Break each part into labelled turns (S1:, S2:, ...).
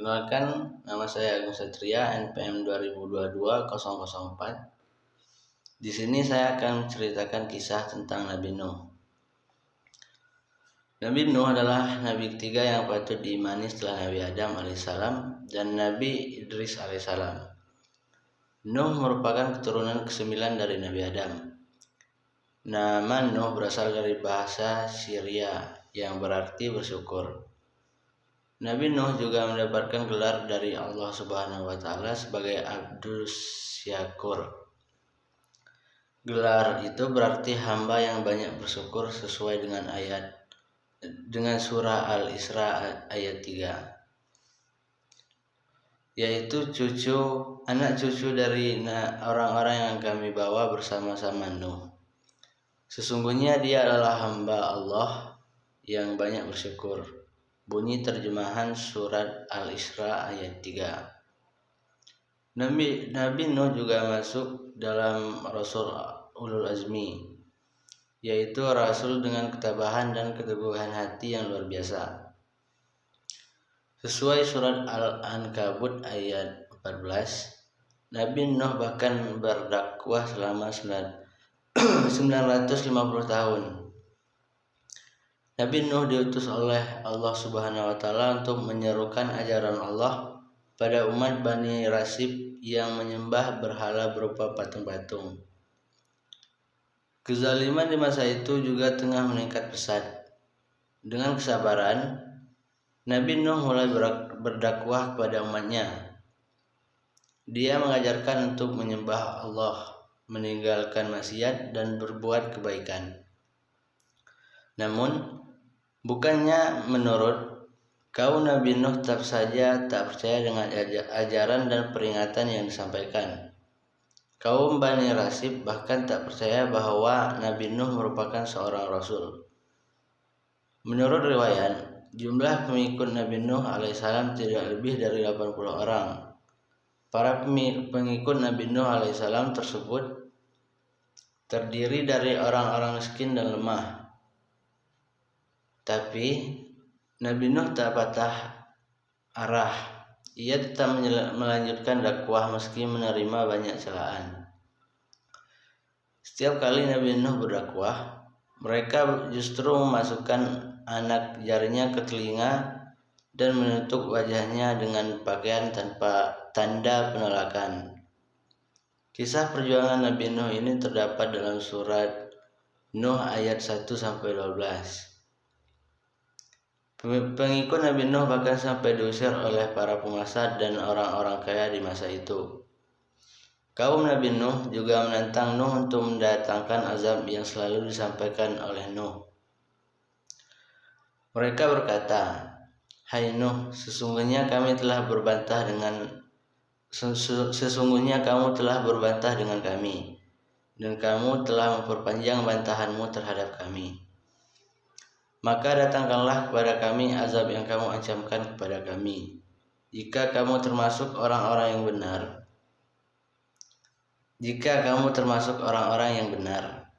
S1: Perkenalkan, nama saya Agung Satria, NPM 2022-004. Di sini saya akan menceritakan kisah tentang Nabi Nuh. Nabi Nuh adalah nabi ketiga yang patut diimani setelah Nabi Adam alaihissalam dan Nabi Idris alaihissalam. Nuh merupakan keturunan ke-9 dari Nabi Adam. Nama Nuh berasal dari bahasa Syria yang berarti bersyukur. Nabi Nuh juga mendapatkan gelar dari Allah Subhanahu wa Ta'ala sebagai Abdus Syakur. Gelar itu berarti hamba yang banyak bersyukur sesuai dengan surah Al-Isra ayat 3, yaitu anak cucu dari orang-orang yang kami bawa bersama-sama Nuh. Sesungguhnya dia adalah hamba Allah yang banyak bersyukur. Bunyi terjemahan surat Al-Isra ayat 3. Nabi Nuh juga masuk dalam Rasul Ulul Azmi, yaitu Rasul dengan ketabahan dan keteguhan hati yang luar biasa. Sesuai surat Al-Ankabut ayat 14, Nabi Nuh bahkan berdakwah selama 950 tahun. Nabi Nuh diutus oleh Allah Subhanahu wa Ta'ala untuk menyerukan ajaran Allah pada umat Bani Rasib yang menyembah berhala berupa patung-patung. Kezaliman di masa itu juga tengah meningkat pesat. Dengan kesabaran, Nabi Nuh mulai berdakwah kepada umatnya. Dia mengajarkan untuk menyembah Allah, meninggalkan maksiat dan berbuat kebaikan. Namun, bukannya menurut kaum Nabi Nuh tetap saja tak percaya dengan ajaran dan peringatan yang disampaikan. Kaum Bani Rasib bahkan tak percaya bahwa Nabi Nuh merupakan seorang Rasul. Menurut riwayat, jumlah pengikut Nabi Nuh alaihissalam tidak lebih dari 80 orang. Para pengikut Nabi Nuh alaihissalam tersebut terdiri dari orang-orang miskin dan lemah. Tapi Nabi Nuh tak patah arah. Ia tetap melanjutkan dakwah meski menerima banyak celaan. Setiap kali Nabi Nuh berdakwah, mereka justru memasukkan anak jarinya ke telinga dan menutup wajahnya dengan pakaian tanpa tanda penolakan. Kisah perjuangan Nabi Nuh ini terdapat dalam surat Nuh ayat 1-12. Pengikut Nabi Nuh bahkan sampai diusir oleh para penguasa dan orang-orang kaya di masa itu. Kaum Nabi Nuh juga menantang Nuh untuk mendatangkan azab yang selalu disampaikan oleh Nuh. Mereka berkata, "Hai Nuh, sesungguhnya kamu telah berbantah dengan kami, dan kamu telah memperpanjang bantahanmu terhadap kami. Maka datangkanlah kepada kami azab yang kamu ancamkan kepada kami, jika kamu termasuk orang-orang yang benar."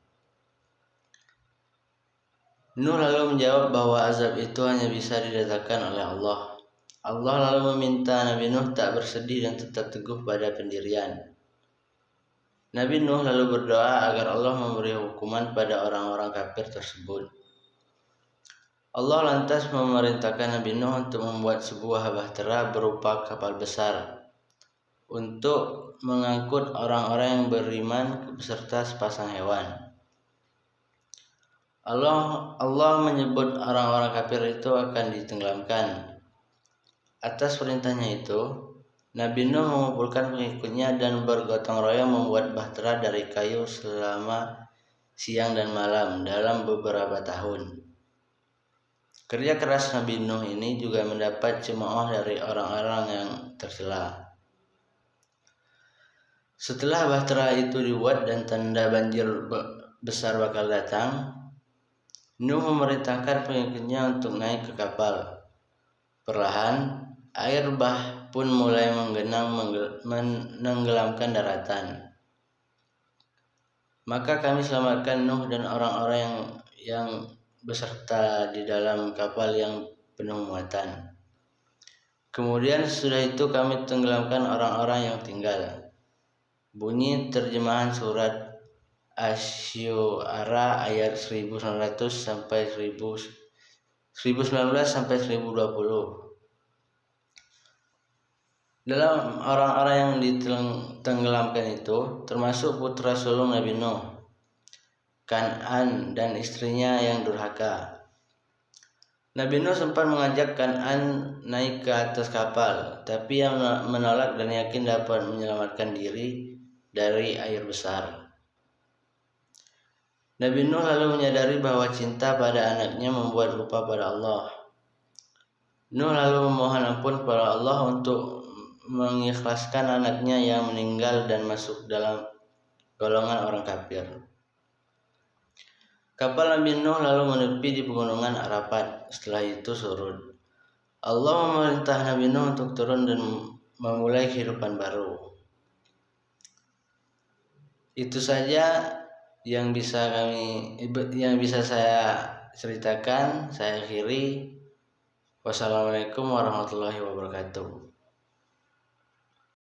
S1: Nuh lalu menjawab bahwa azab itu hanya bisa didatangkan oleh Allah. Allah lalu meminta Nabi Nuh tak bersedih dan tetap teguh pada pendirian. Nabi Nuh lalu berdoa agar Allah memberi hukuman pada orang-orang kafir tersebut. Allah lantas memerintahkan Nabi Nuh untuk membuat sebuah bahtera berupa kapal besar untuk mengangkut orang-orang yang beriman beserta sepasang hewan. Allah menyebut orang-orang kafir itu akan ditenggelamkan. Atas perintahnya itu, Nabi Nuh mengumpulkan pengikutnya dan bergotong royong membuat bahtera dari kayu selama siang dan malam dalam beberapa tahun. Kerja keras Nabi Nuh ini juga mendapat cemooh dari orang-orang yang tercela. Setelah bahtera itu dibuat dan tanda banjir besar bakal datang, Nuh memerintahkan pengikutnya untuk naik ke kapal. Perlahan, air bah pun mulai menenggelamkan daratan. Maka kami selamatkan Nuh dan orang-orang yang beserta di dalam kapal yang penuh muatan. Kemudian sesudah itu kami tenggelamkan orang-orang yang tinggal. Bunyi terjemahan surat Asy-Syu'ara ayat 1900 sampai 1019 sampai 1020. Dalam orang-orang yang ditenggelamkan itu termasuk putra sulung Nabi Nuh, Kan'an dan istrinya yang durhaka. Nabi Nuh sempat mengajak Kan'an naik ke atas kapal, tapi ia menolak dan yakin dapat menyelamatkan diri dari air besar. Nabi Nuh lalu menyadari bahwa cinta pada anaknya membuat lupa pada Allah. Nuh lalu memohon ampun kepada Allah untuk mengikhlaskan anaknya yang meninggal dan masuk dalam golongan orang kafir. Kapal Nabi Nuh lalu menepi di pegunungan Arafat. Setelah itu surut. Allah memerintah Nabi Nuh untuk turun dan memulai kehidupan baru. Itu saja yang bisa saya ceritakan. Saya akhiri. Wassalamualaikum warahmatullahi wabarakatuh.